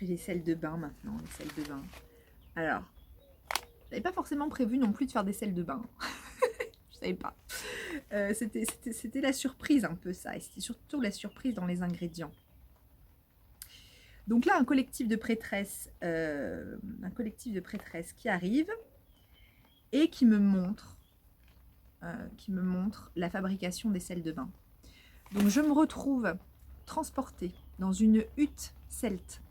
les sels de bain maintenant, les sels de bain. Alors, j'avais pas forcément prévu non plus de faire des sels de bain. Je savais pas. C'était la surprise un peu ça, et c'était surtout la surprise dans les ingrédients. Donc là, un collectif de prêtresses qui arrive et qui me montre la fabrication des sels de bain. Donc je me retrouve transportée dans une hutte celte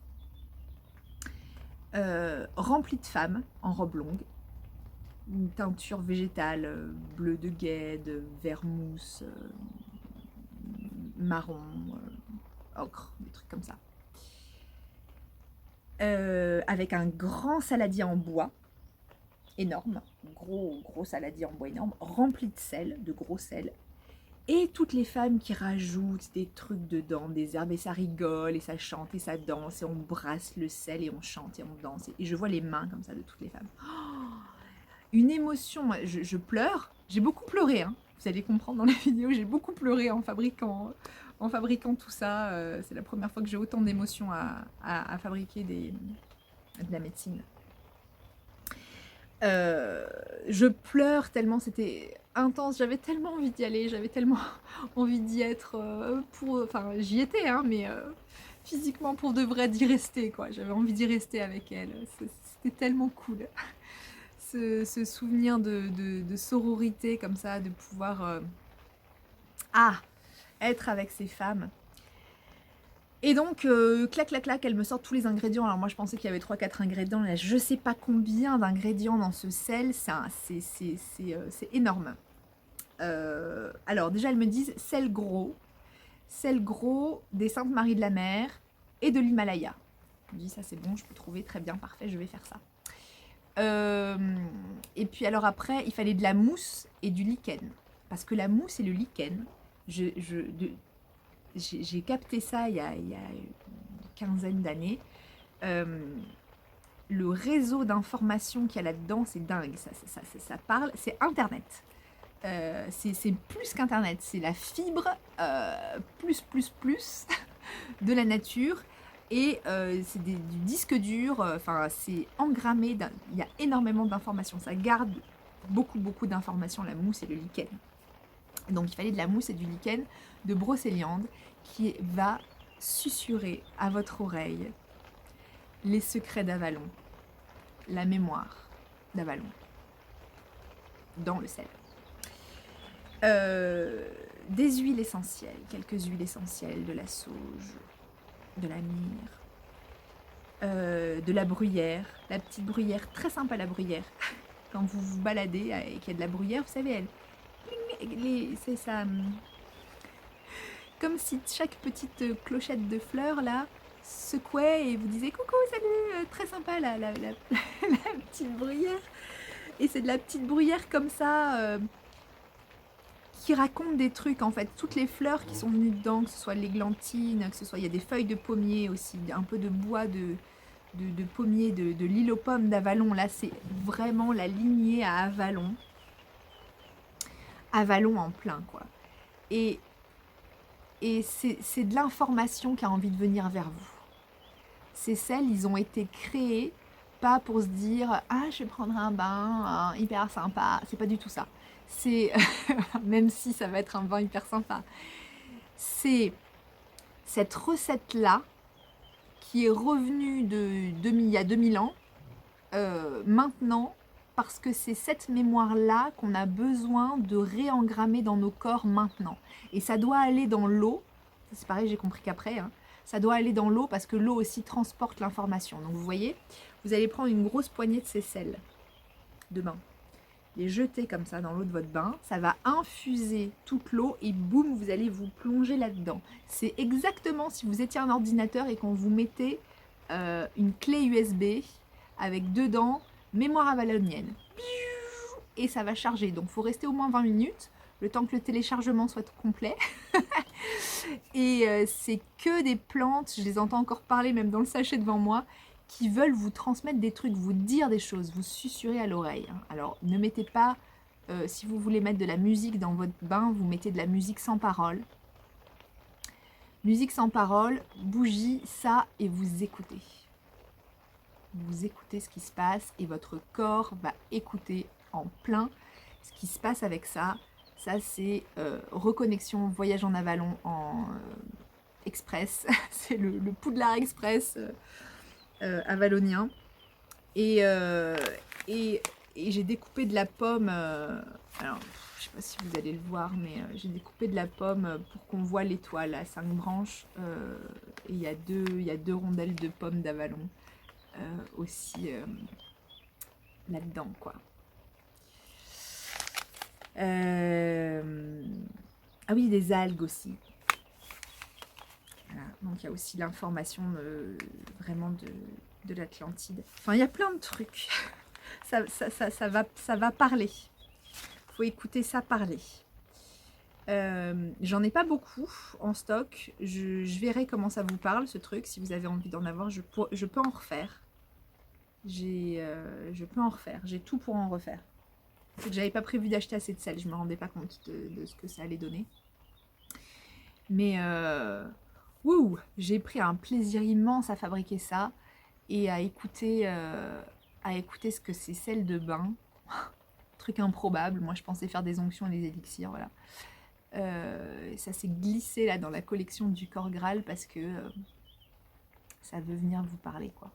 remplie de femmes en robe longue, une teinture végétale bleu de guêde, vert mousse, marron, ocre, des trucs comme ça. Avec un grand saladier en bois énorme, gros saladier en bois énorme, rempli de sel, de gros sel, et toutes les femmes qui rajoutent des trucs dedans, des herbes, et ça rigole, et ça chante, et ça danse, et on brasse le sel, et on chante, et on danse, et je vois les mains comme ça de toutes les femmes. Oh, une émotion, je pleure, j'ai beaucoup pleuré, hein. Vous allez comprendre dans la vidéo, j'ai beaucoup pleuré en fabriquant tout ça. C'est la première fois que j'ai autant d'émotions à fabriquer de la médecine. Je pleure tellement c'était intense, j'avais tellement envie d'y aller, j'avais tellement envie d'y être enfin j'y étais hein, mais physiquement pour de vrai d'y rester quoi, j'avais envie d'y rester avec elle, c'était tellement cool. Ce souvenir de sororité comme ça, de pouvoir être avec ces femmes. Et donc, clac, clac, clac, elle me sort tous les ingrédients. Alors moi, je pensais qu'il y avait 3-4 ingrédients. Là, je sais pas combien d'ingrédients dans ce sel. C'est énorme. Alors, déjà, elles me disent sel gros des Saintes Maries de la Mer et de l'Himalaya. Je me dis, ça c'est bon, je peux trouver, très bien, parfait, je vais faire ça. Et puis alors après, il fallait de la mousse et du lichen. Parce que la mousse et le lichen, j'ai capté ça il y a une quinzaine d'années. Le réseau d'informations qu'il y a là-dedans, c'est dingue. Ça parle, c'est Internet. C'est plus qu'Internet, c'est la fibre plus de la nature. Et c'est du disque dur, enfin c'est engrammé, il y a énormément d'informations. Ça garde beaucoup d'informations, la mousse et le lichen. Donc il fallait de la mousse et du lichen de brocéliande qui va susurrer à votre oreille les secrets d'Avalon, la mémoire d'Avalon dans le sel. Des huiles essentielles, quelques huiles essentielles, de la sauge, de la myrrhe, de la bruyère, la petite bruyère, très sympa la bruyère. Quand vous vous baladez et qu'il y a de la bruyère, vous savez, c'est ça, comme si chaque petite clochette de fleurs là secouait et vous disait coucou, salut, très sympa la petite bruyère. Et c'est de la petite bruyère comme ça qui raconte des trucs en fait. Toutes les fleurs qui sont venues dedans, que ce soit l'églantine, que ce soit, il y a des feuilles de pommier aussi, un peu de bois de pommier, de l'île aux pommes d'Avalon. Là, c'est vraiment la lignée à Avalon. Avalon en plein, quoi. Et c'est de l'information qui a envie de venir vers vous. Ces sels, ils ont été créés pas pour se dire « Ah, je vais prendre un bain hyper sympa ». C'est pas du tout ça. C'est, même si ça va être un bain hyper sympa, c'est cette recette-là qui est revenue il y a 2000 ans, maintenant, parce que c'est cette mémoire-là qu'on a besoin de réengrammer dans nos corps maintenant. Et ça doit aller dans l'eau, c'est pareil, j'ai compris qu'après, hein, ça doit aller dans l'eau parce que l'eau aussi transporte l'information. Donc vous voyez, vous allez prendre une grosse poignée de ces sels de bain, les jeter comme ça dans l'eau de votre bain, ça va infuser toute l'eau et boum, vous allez vous plonger là-dedans. C'est exactement si vous étiez un ordinateur et qu'on vous mettait une clé USB avec dedans mémoire avalonienne. Et ça va charger. Donc il faut rester au moins 20 minutes, le temps que le téléchargement soit complet. Et c'est que des plantes, je les entends encore parler même dans le sachet devant moi, qui veulent vous transmettre des trucs, vous dire des choses, vous susurrer à l'oreille. Alors ne mettez pas, si vous voulez mettre de la musique dans votre bain, vous mettez de la musique sans parole. Musique sans parole, bougie, ça, et vous écoutez. vous écoutez ce qui se passe et votre corps va écouter en plein ce qui se passe avec ça. Ça, c'est reconnexion, voyage en avalon en express. C'est le Poudlard Express avalonien. Et j'ai découpé de la pomme. Alors, je sais pas si vous allez le voir, mais j'ai découpé de la pomme pour qu'on voit l'étoile à 5 branches. Et il y a deux rondelles de pommes d'avalon aussi là-dedans, quoi. Ah oui, des algues aussi. Voilà. Donc il y a aussi l'information vraiment de l'Atlantide. Enfin, il y a plein de trucs. Ça va parler. Faut écouter ça parler. J'en ai pas beaucoup en stock. Je verrai comment ça vous parle, ce truc. Si vous avez envie d'en avoir, je peux en refaire. Je peux en refaire. J'ai tout pour en refaire. C'est que j'avais pas prévu d'acheter assez de sel. Je me rendais pas compte de ce que ça allait donner. Mais j'ai pris un plaisir immense à fabriquer ça et à écouter ce que c'est sel de bain. Truc improbable. Moi, je pensais faire des onctions et des élixirs, voilà. Ça s'est glissé là dans la collection du Corps Graal parce que ça veut venir vous parler, quoi.